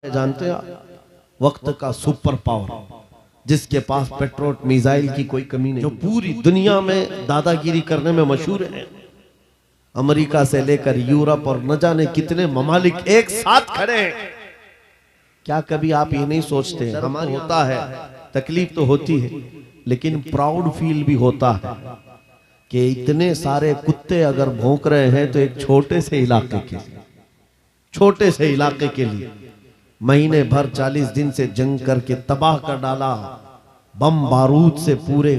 जानते हैं वक्त का सुपर पावर जिसके पास पेट्रोल मिसाइल की कोई कमी नहीं, जो पूरी दुनिया में दादागिरी करने में मशहूर है। अमेरिका से लेकर यूरोप और न जाने कितने ममालिक एक साथ खड़े हैं। क्या कभी आप ये नहीं सोचते हमारा होता है, तकलीफ तो होती है, लेकिन प्राउड फील भी होता है कि इतने सारे कुत्ते अगर भौंक रहे हैं तो एक छोटे से इलाके के लिए महीने भर 40 दिन से जंग करके तबाह कर डाला, बम बारूद से पूरे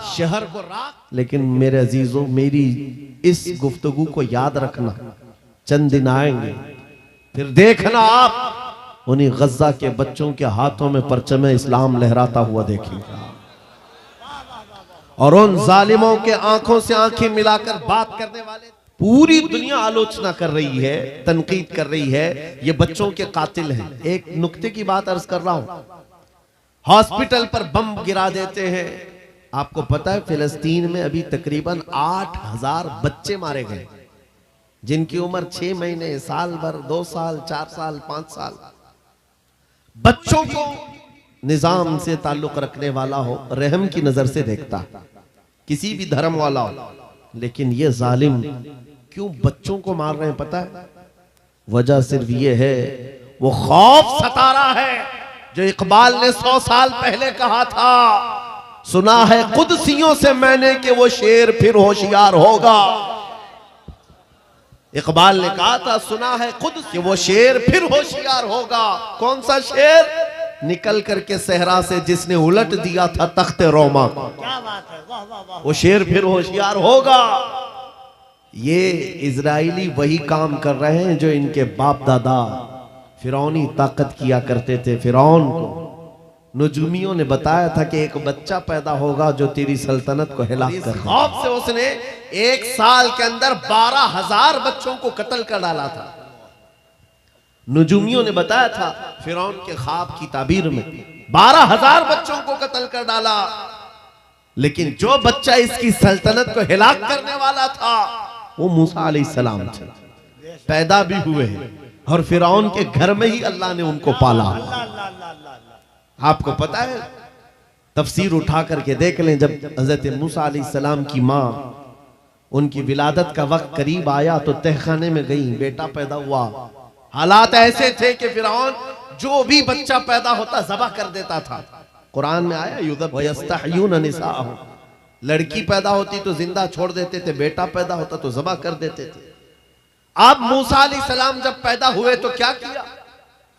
शहर को राख। लेकिन मेरे अजीजों, मेरी इस गुफ्तगू को याद रखना, चंद दिन आएंगे फिर देखना आप उन्हीं गज्जा के बच्चों के हाथों में परचम इस्लाम लहराता हुआ देखेंगे और उन जालिमों के आंखों से आंखें मिलाकर बात करने वाले पूरी दुनिया आलोचना कर रही है, तनकीद कर रही है, ये बच्चों के कातिल हैं। एक नुक्ते की बात अर्ज कर रहा हूं, हॉस्पिटल पर बम गिरा देते हैं। आपको पता है फिलिस्तीन में अभी तकरीबन 8000 बच्चे मारे गए, जिनकी उम्र 6 महीने, साल भर, 2 साल, 4 साल, 5 साल। बच्चों को निजाम से ताल्लुक रखने वाला हो, रहम की नजर से देखता, किसी भी धर्म वाला हो, लेकिन ये जालिम क्यों बच्चों को मार रहे हैं पता है? वजह सिर्फ ये है, वो खौफ सता रहा है जो इकबाल ने 100 साल पहले कहा था, सुना है कुदसियों से मैंने कि वो शेर फिर होशियार होगा। इकबाल ने कहा था, सुना है खुद कि वो शेर फिर होशियार होगा। कौन सा शेर? निकल करके सहरा से जिसने उलट दिया था तख्ते रोमा को। क्या बात है, वाह वाह वाह। वो शेर फिर होशियार होगा। ये इजराइली वही काम कर रहे हैं जो इनके बाप दादा फिरौनी ताकत किया करते थे। फिरौन को नजूमियों ने बताया था कि एक बच्चा पैदा होगा जो तेरी सल्तनत को हिला कर, खौफ से उसने 1 साल के अंदर 12,000 बच्चों को कत्ल कर डाला था। नजूमियों ने बताया था फिरौन के ख्वाब की ताबीर में 12,000 बच्चों को कत्ल कर डाला, लेकिन जो बच्चा इसकी सल्तनत को हिलाक करने वाला था वो मूसा अलैहिस्सलाम थे। पैदा भी हुए हैं और फिरौन के घर में ही अल्लाह ने उनको पाला। आपको पता है, तफसीर उठा करके देख लें, जब हजरत मूसा अलैहिस्सलाम की माँ, उनकी विलादत का वक्त करीब आया तो तहखाने में गई, बेटा पैदा हुआ। हालात ऐसे थे कि फिरौन जो भी बच्चा पैदा होता जबह कर देता था। कुरान में आया युदब वयस्तहयून निसाअहुम, लड़की पैदा होती तो जिंदा छोड़ देते थे, बेटा पैदा होता तो जबह कर देते थे। अब मूसा अलैहिस्सलाम जब पैदा हुए तो क्या किया?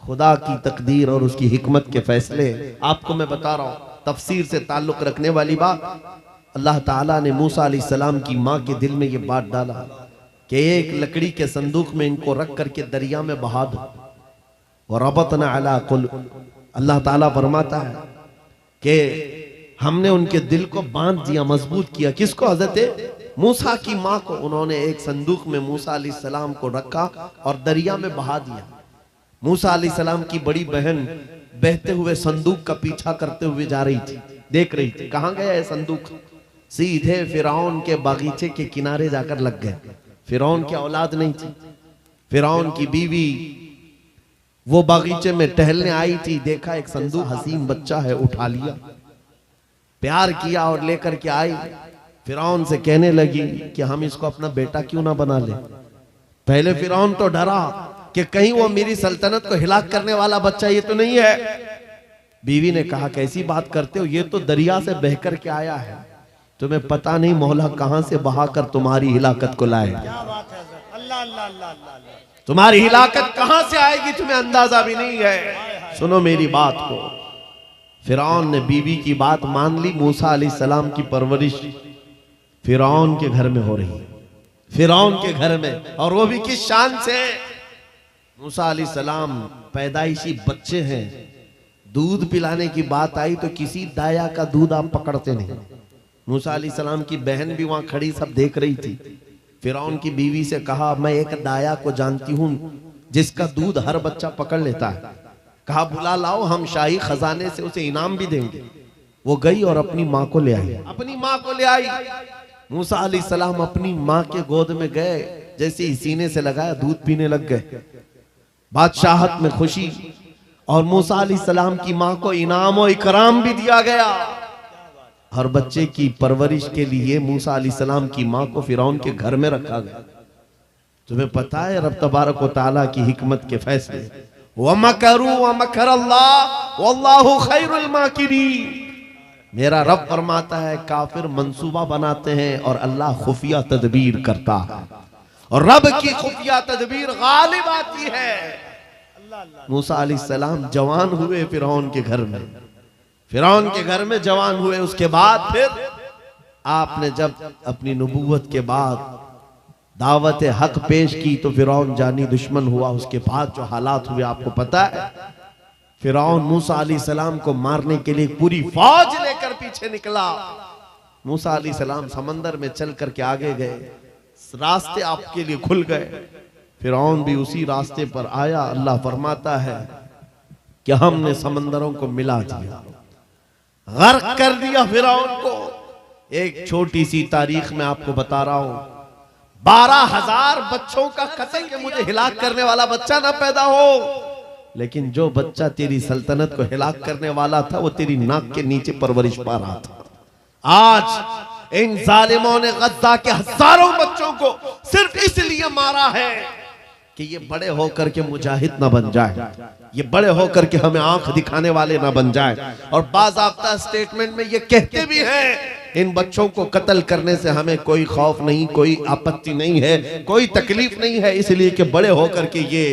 खुदा की तकदीर और उसकी हिकमत के फैसले आपको मैं बता रहा हूं, तफसीर से ताल्लुक रखने वाली बात। अल्लाह ताला ने मूसा अलैहिस्सलाम की माँ के दिल में ये बात डाला कि एक लकड़ी के संदूक में इनको रख करके दरिया में बहा दो। और रबतना अला कुलूब, अल्लाह ताला फरमाता है कि हमने उनके दिल को बांध दिया, मजबूत किया। किसको? हजरत मूसा की माँ को। उन्होंने एक संदूक में मूसा अलैहिस्सलाम को रखा और दरिया में बहा दिया। मूसा अलैहिस्सलाम की बड़ी बहन बहते हुए संदूक का पीछा करते हुए जा रही थी, देख रही थी कहां गया है संदूक। सीधे फिरौन के बागीचे के किनारे जाकर लग गए। फिरौन की औलाद नहीं थी, फिरौन की बीवी वो बागीचे में टहलने आई थी, देखा एक संदूक, हसीन बच्चा है, उठा लिया, प्यार किया और लेकर के आई। फिरौन से कहने लगी कि हम इसको अपना बेटा क्यों ना बना ले। पहले फिरौन तो डरा कि कहीं वो मेरी सल्तनत को हिलाक करने वाला बच्चा ये तो नहीं है। बीवी ने कहा कैसी बात करते हो, ये तो दरिया से बहकर के आया है, तुम्हें पता नहीं मौला कहां से बहाकर तुम्हारी हिलाकत को लाए। क्या बात है, अल्लाह अल्लाह अल्लाह, तुम्हारी हिलाकत कहां से आएगी तुम्हें अंदाजा भी नहीं है। सुनो मेरी बात को। फिरौन ने बीवी की बात मान ली। मूसा अलैहिस्सलाम की परवरिश फिरौन के घर में हो रही है, फिरौन के घर में, और वो भी किस शान से। मूसा अलैहिस्सलाम पैदाइशी बच्चे हैं, दूध पिलाने की बात आई तो किसी दाया का दूध आप पकड़ते नहीं। मूसा अलैहिस्सलाम की बहन भी वहां खड़ी सब देख रही थी। फिरौन की बीवी से कहा मैं एक दाया को जानती हूं जिसका दूध हर बच्चा पकड़ लेता है। कहा बुला लाओ, हम शाही खजाने से उसे इनाम भी देंगे। वो गई और अपनी माँ को ले आई, अपनी माँ को ले आई। मूसा अलैहिस्सलाम अपनी माँ के गोद में गए, जैसे ही सीने से लगाया दूध पीने लग गए। बादशाहत में खुशी, और मूसा अलैहिस्सलाम की माँ को इनाम और इकराम भी दिया गया। हर बच्चे की परवरिश के लिए मूसा अलैहिस्सलाम की माँ को फिरौन के घर में रखा गया। तुम्हें पता है रब तबारक व तआला की हिकमत के फैसले। वमकरू वमकरल्लाह वल्लाहु खैरुल माकिरीन। मेरा रब फरमाता है काफिर मंसूबा बनाते हैं और अल्लाह खुफिया तदबीर करता है, और रब की खुफिया तदबीर गालिब आती है। मूसा अलैहिस्सलाम जवान हुए फिरौन के घर में, फिरौन के घर में जवान हुए। उसके बाद फिर आपने जब अपनी नबूवत के बाद दावत हक पेश की तो फिरौन जानी दुश्मन हुआ। उसके बाद जो हालात हुए आपको पता है। फिरौन मूसा अलैहिस्सलाम को मारने के लिए पूरी फौज लेकर पीछे निकला। मूसा अलैहिस्सलाम समंदर में चल करके आगे गए, रास्ते आपके लिए खुल गए। फिरौन भी उसी रास्ते पर आया। अल्लाह फरमाता है कि हमने समंदरों को मिला दिया, गर्क कर दिया फिरौन को। एक छोटी सी तारीख में आपको बता रहा हूं, 12,000 बच्चों का कत्ल के मुझे हिलाक करने वाला बच्चा ना पैदा हो, लेकिन जो बच्चा तेरी सल्तनत को हिलाक करने वाला था वो तेरी नाक के नीचे परवरिश पा रहा था। आज इन जालिमों ने गद्दा के हजारों बच्चों को सिर्फ इसलिए मारा है कि ये बड़े होकर के मुजाहिद ना बन जाए, ये बड़े होकर के हमें आंख दिखाने वाले ना बन जाए। और बाज़ाब्ता स्टेटमेंट में ये कहते भी हैं इन बच्चों को कत्ल करने से हमें कोई खौफ नहीं, कोई आपत्ति नहीं है, कोई तकलीफ नहीं है, इसलिए कि बड़े होकर के ये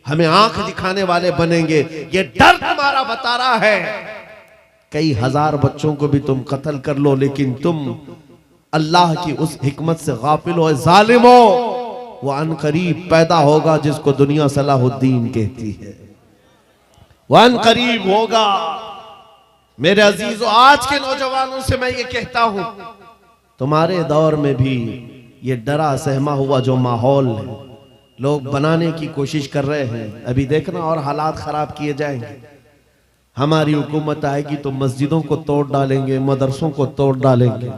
हमें आंख दिखाने वाले बनेंगे। ये डर तुम्हारा बता रहा है। कई हजार बच्चों को भी तुम कत्ल कर लो, लेकिन तुम अल्लाह की उस हिकमत से गाफिल हो। जालिमो, वो अनकरीब पैदा होगा जिसको दुनिया सलाहुद्दीन कहती है, वह अनकरीब होगा। मेरे अजीजों, आज के नौजवानों से मैं ये कहता हूं, तुम्हारे दौर में भी ये डरा सहमा हुआ जो माहौल है, लोग बनाने की कोशिश कर रहे हैं। अभी देखना और हालात खराब किए जाएंगे। हमारी हुकूमत आएगी तो मस्जिदों को तोड़ डालेंगे, मदरसों को तोड़ डालेंगे।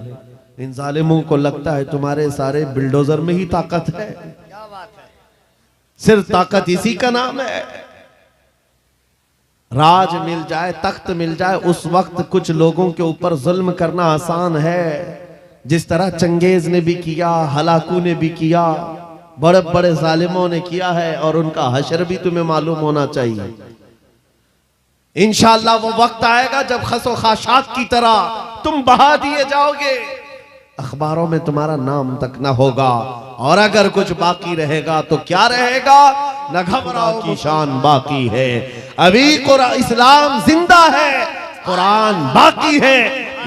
इन जालिमों को लगता है तुम्हारे सारे बिल्डोजर में ही ताकत है। सिर्फ ताकत इसी का नाम है। राज मिल जाए, तख्त मिल जाए, उस वक्त कुछ लोगों के ऊपर जुल्म करना आसान है। जिस तरह चंगेज ने भी किया, हलाकू ने भी किया, बड़े बड़े जालिमों ने किया है, और उनका हशर भी तुम्हें मालूम होना चाहिए। इंशाअल्लाह वो वक्त आएगा जब खसो खाशात की तरह तुम बहा दिए जाओगे, अखबारों में तुम्हारा नाम तक ना होगा। और अगर कुछ बाकी रहेगा तो क्या रहेगा? न घबराओ की शान बाकी है। अभी इस्लाम जिंदा है, कुरान बाकी है।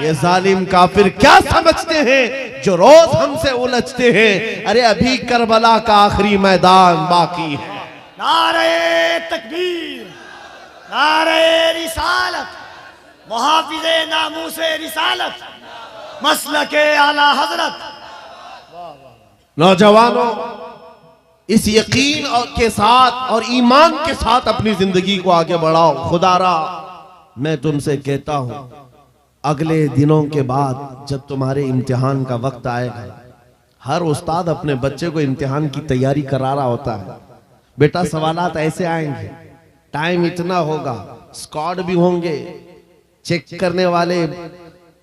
ये जालिम काफिर क्या समझते हैं जो रोज हमसे उलझते हैं? अरे अभी करबला का आखिरी मैदान बाकी है। नारे तकबीर, नारे रिसालत, मुहाफिज़े नामूसे रिसालत, मसलके आला हजरत। नौजवानों, इस यकीन के साथ और ईमान के साथ अपनी जिंदगी को आगे बढ़ाओ। खुदारा मैं तुमसे कहता हूं, अगले दिनों के बाद जब तुम्हारे इम्तिहान का वक्त आएगा, हर उस्ताद अपने बच्चे को इम्तिहान की तैयारी करा रहा होता है। बेटा सवालात ऐसे आएंगे, टाइम इतना होगा, स्क्वाड भी होंगे, चेक करने वाले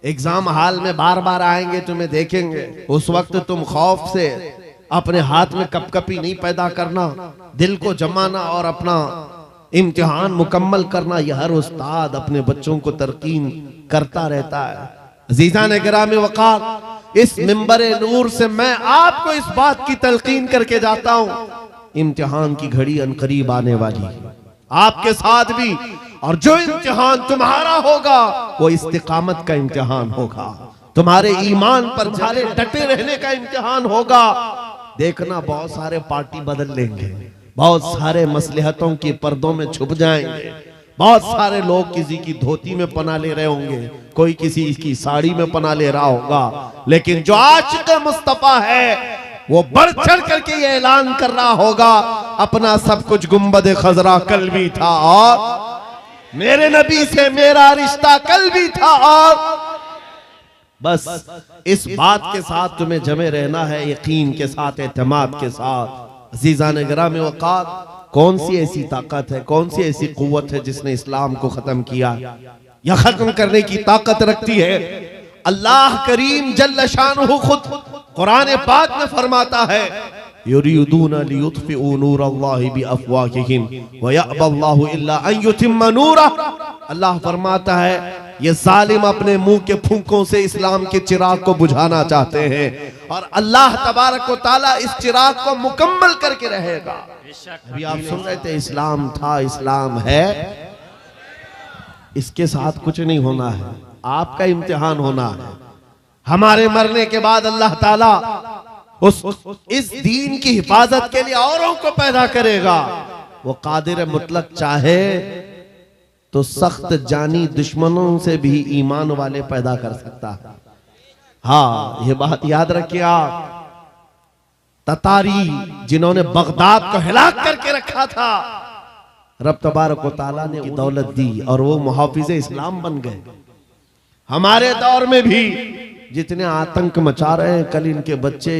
एग्जाम हॉल में बार बार आएंगे, तुम्हें देखेंगे। उस वक्त तुम खौफ से अपने हाथ में कपकपी नहीं पैदा करना, दिल को जमाना और अपना इम्तिहान मुकम्मल करना। यह हर उस्ताद अपने बच्चों को तरकीन करता रहता है। अज़ीज़ान गिरामी वक़ार, इस मिंबर नूर से मैं आपको इस बात की तलकीन करके जाता हूं, इम्तिहान की घड़ी अनकरीब आने वाली है, आपके साथ भी। और जो इम्तिहान तुम्हारा होगा वो इस्तिकामत का इम्तिहान होगा, तुम्हारे ईमान पर झाले डटे रहने का इम्तिहान होगा। देखना बहुत सारे पार्टी बदल लेंगे, बहुत सारे मसलहतों के पर्दों में छुप जाएंगे, बहुत सारे लोग किसी की धोती में पना ले रहे होंगे, कोई किसी की साड़ी में पना ले रहा होगा, लेकिन जो आशिक मुस्तफा है वो बढ़ चढ़ करके ये ऐलान कर रहा होगा, अपना सब कुछ गुंबद खजरा कल भी था और मेरे नबी से मेरा रिश्ता कल भी था। और बस इस बात के साथ तुम्हें जमे रहना है, यकीन के साथ, एतमाद के साथ। अज़ीज़ान गिरामी वक़ार, कौन सी ऐसी ताकत है, कौन सी ऐसी कुव्वत है जिसने इस्लाम को खत्म किया या खत्म करने की ताकत रखती है? अल्लाह करीम जल्ल शानुहु खुद कुरान पाक में फरमाता है, युरीदूना लियुत्फिउ नूरल्लाहि बिअफ़वाहिहिम व यअबल्लाहु इल्ला अन युतिम्मा नूरहु। अल्लाह फरमाता है, ये जालिम अपने मुंह के फूंकों से इस्लाम के चिराग को बुझाना चाहते हैं और अल्लाह तबारक व तआला इस चिराग को मुकम्मल करके रहेगा। अभी आप सुन रहे थे, इस्लाम था, इस्लाम है, इसके साथ कुछ नहीं होना है, आपका इम्तिहान होना है। हमारे मरने के बाद अल्लाह ताला इस दीन की हिफाजत के लिए औरों को पैदा करेगा। वो कादिर मुतलक चाहे तो सख्त जानी दुश्मनों से भी ईमान वाले पैदा कर सकता है। हाँ, ये बात याद रखिए आप। ततारी जिन्होंने बगदाद को हिलाक करके रखा था, रब तबारक व तआला ने दौलत दी और वो मुहाफिज़े इस्लाम बन गए। हमारे दौर में भी जितने आतंक मचा रहे हैं, कल इनके बच्चे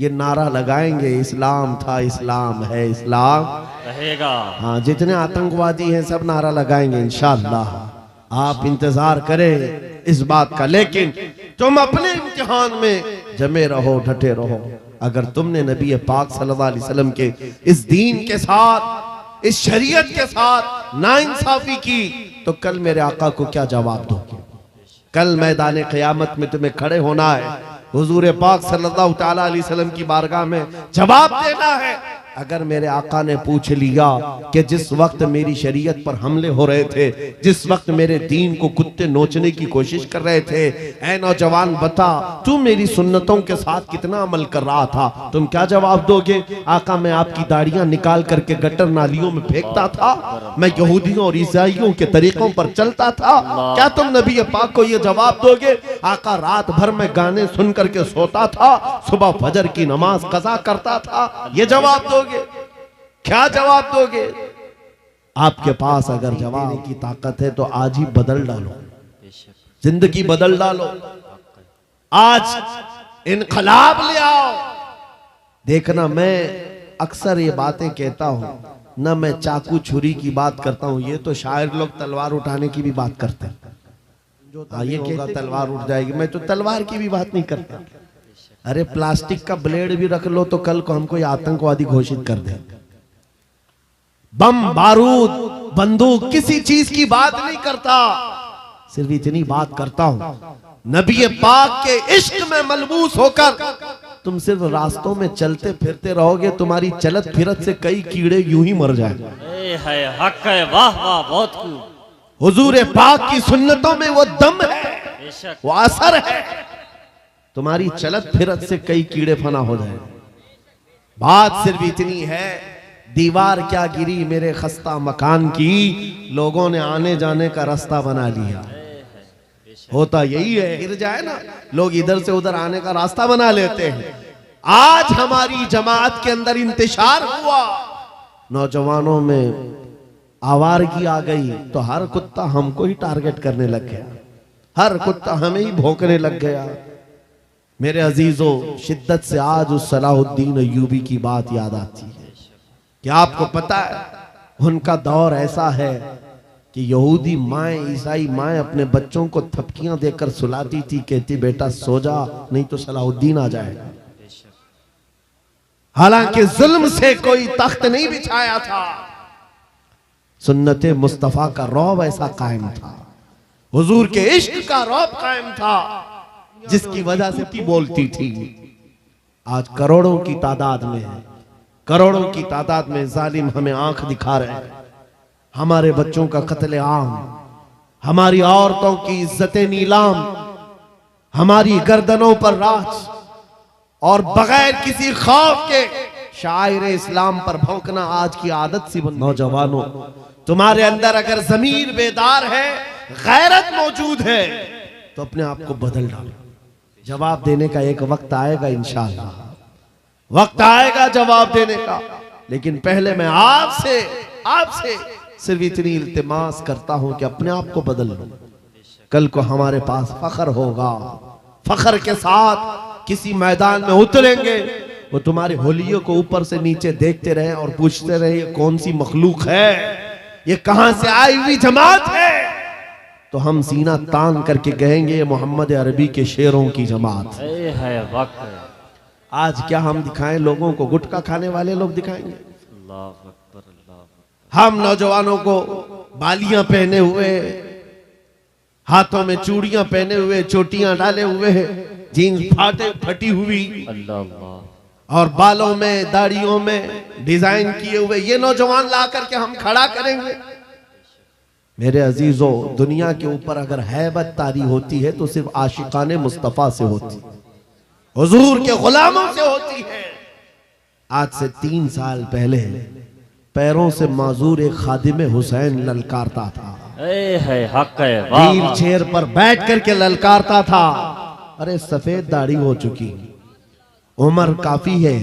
ये नारा लगाएंगे, इस्लाम था, इस्लाम है, इस्लाम रहेगा। हाँ, जितने आतंकवादी हैं सब नारा लगाएंगे इंशाअल्लाह। आप इंतजार करें इस बात का, लेकिन तुम अपने इम्तिहान में जमे रहो, डटे रहो। अगर तुमने नबी पाक सल्लल्लाहु अलैहि वसल्लम के इस दीन के साथ, इस शरीयत के साथ नाइंसाफी की, तो कल मेरे आका को क्या जवाब दोगे? कल मैदान क़यामत में तुम्हें खड़े होना है, हुजूर पाक सल्लल्लाहु तआला अलैहि वसल्लम की बारगाह में जवाब देना है। अगर मेरे आका ने पूछ लिया कि जिस वक्त मेरी शरीयत पर हमले हो रहे थे, जिस वक्त मेरे दीन को कुत्ते नोचने की कोशिश कर रहे थे, ऐ नौजवान बता तू मेरी सुन्नतों के साथ कितना अमल कर रहा था, तुम क्या जवाब दोगे? आका, मैं आपकी दाढ़ियां निकाल करके गटर नालियों में फेंकता था, मैं यहूदियों और ईसाइयों के तरीकों पर चलता था, क्या तुम नबी पाक को यह जवाब दोगे? आका, रात भर में गाने सुन करके सोता था, सुबह फजर की नमाज कज़ा करता था, ये जवाब दोगे? क्या जवाब दोगे? आपके पास अगर जवाब की ताकत है तो आज ही बदल डालो, जिंदगी बदल डालो, आज इनकलाब ले आओ। देखना, मैं अक्सर ये बातें कहता हूं ना, मैं चाकू छुरी की बात करता हूं, ये तो शायर लोग तलवार उठाने की भी बात करते हैं। ये कहता तलवार उठ जाएगी, मैं तो तलवार की भी बात नहीं करता। अरे प्लास्टिक का ब्लेड भी रख लो तो कल को हमको ये आतंकवादी घोषित कर दे। बम, बारूद, बंदूक, किसी चीज की बात नहीं करता, सिर्फ इतनी बात करता हूं, नबी पाक के इश्क में मलबूस होकर तुम सिर्फ रास्तों में चलते फिरते रहोगे, तुम्हारी चलत फिरत से कई कीड़े यूं ही मर जाएंगे। हक है, वाह वाह, बहुत खूब। हुजूर पाक की सुन्नतों में वो दम है, वो असर है, तुम्हारी चलत फिरत से कई कीड़े फना हो जाए। बात सिर्फ इतनी है, दीवार क्या गिरी मेरे खस्ता मकान की, लोगों ने आने जाने का रास्ता बना लिया। होता यही है, गिर जाए ना, लोग इधर से उधर आने का रास्ता बना लेते हैं। आज हमारी जमात के अंदर इंतशार हुआ, नौजवानों में आवारगी आ गई, तो हर कुत्ता हमको ही टारगेट करने लग गया, हर कुत्ता हमें ही भौंकने लग गया। मेरे अजीजों, शिद्दत से आज उस सलाहुद्दीन अय्यूबी की बात याद आती है। क्या आपको पता है उनका दौर ऐसा है कि यहूदी माएँ, ईसाई माएँ अपने बच्चों को थपकियां देकर सुलाती थी, कहती बेटा सो जा नहीं तो सलाहुद्दीन आ जाएगा। हालांकि जुल्म से कोई तख्त नहीं बिछाया था, सुन्नते मुस्तफा का रौब ऐसा कायम था, हुजूर के इश्क का रौब कायम था, जिसकी वजह से ती बोलती थी। आज करोड़ों की तादाद में है, करोड़ों की तादाद में जालिम हमें आंख दिखा रहे हैं। हमारे बच्चों का कत्ले आम, हमारी औरतों की इज्जतें नीलाम, हमारी गर्दनों पर राज, और बगैर किसी खौफ के शायर इस्लाम पर भौंकना आज की आदत सी बन। नौजवानों, तुम्हारे अंदर अगर ज़मीर बेदार है, गैरत मौजूद है, तो अपने आप को बदल डालो। जवाब देने का एक वक्त आएगा, इंशाअल्लाह वक्त आएगा जवाब देने का। लेकिन पहले मैं आपसे सिर्फ इतनी इल्तिमास करता हूं कि अपने आप को बदल लो। कल को हमारे पास फख्र होगा, फख्र के साथ किसी मैदान में उतरेंगे, वो तुम्हारे होलियों को ऊपर से नीचे देखते रहे और पूछते रहे ये कौन सी मखलूक है, ये कहां से आई हुई जमात है, तो हम सीना तान करके कहेंगे ये मोहम्मद अरबी के शेरों की जमात है। है वक्त। आज क्या हम दिखाएं लोगों को? गुटखा खाने वाले लोग दिखाएंगे। अल्लाह अकबर, अल्लाह अकबर। हम नौजवानों को बालियां पहने हुए, हाथों में चूड़ियां पहने हुए, चोटियां डाले हुए, जीन्स फटी हुई अल्लाह अल्लाह। और बालों में दाढ़ियों में डिजाइन किए हुए ये नौजवान ला करके हम खड़ा करेंगे। मेरे अजीजों, दुनिया के ऊपर अगर हैबत तारी होती है तो सिर्फ आशिकाने मुस्तफा से होती है, हुजूर के गुलामों से होती है। आज से 3 साल पहले पैरों से माजूर एक खादिम हुसैन ललकारता था, है हक है, वाह व्हील वाह। चेयर पर बैठ करके ललकारता था। अरे सफेद दाढ़ी हो चुकी, उम्र काफी है,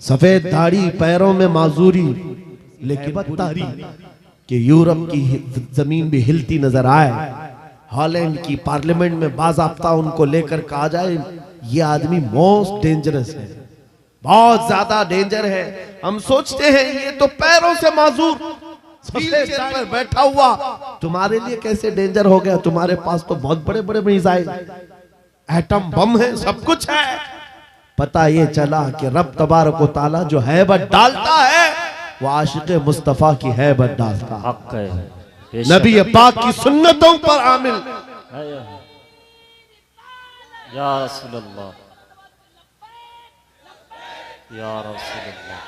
सफेद दाढ़ी, पैरों में माजूरी, लेकिन बतारी कि यूरोप की जमीन भी हिलती नजर आए, हॉलैंड की पार्लियामेंट में बाज़ाब्ता उनको लेकर कहा जाए ये आदमी मोस्ट डेंजरस है, बहुत ज्यादा डेंजर है। हम सोचते हैं ये तो पैरों से माजूर व्हीलचेयर पर बैठा हुआ, तुम्हारे लिए कैसे डेंजर हो गया? तुम्हारे पास तो बहुत बड़े बड़े मिसाइल, एटम बम है, सब कुछ है। पता ये चला कि रब तबारक व तआला जो हैबत डालता है वो आशिक मुस्तफा की हैबत डालता है। हक है, बेशक। नबी पाक की सुन्नतों पर आमिल। या रसूल अल्लाह, या रसूल अल्लाह।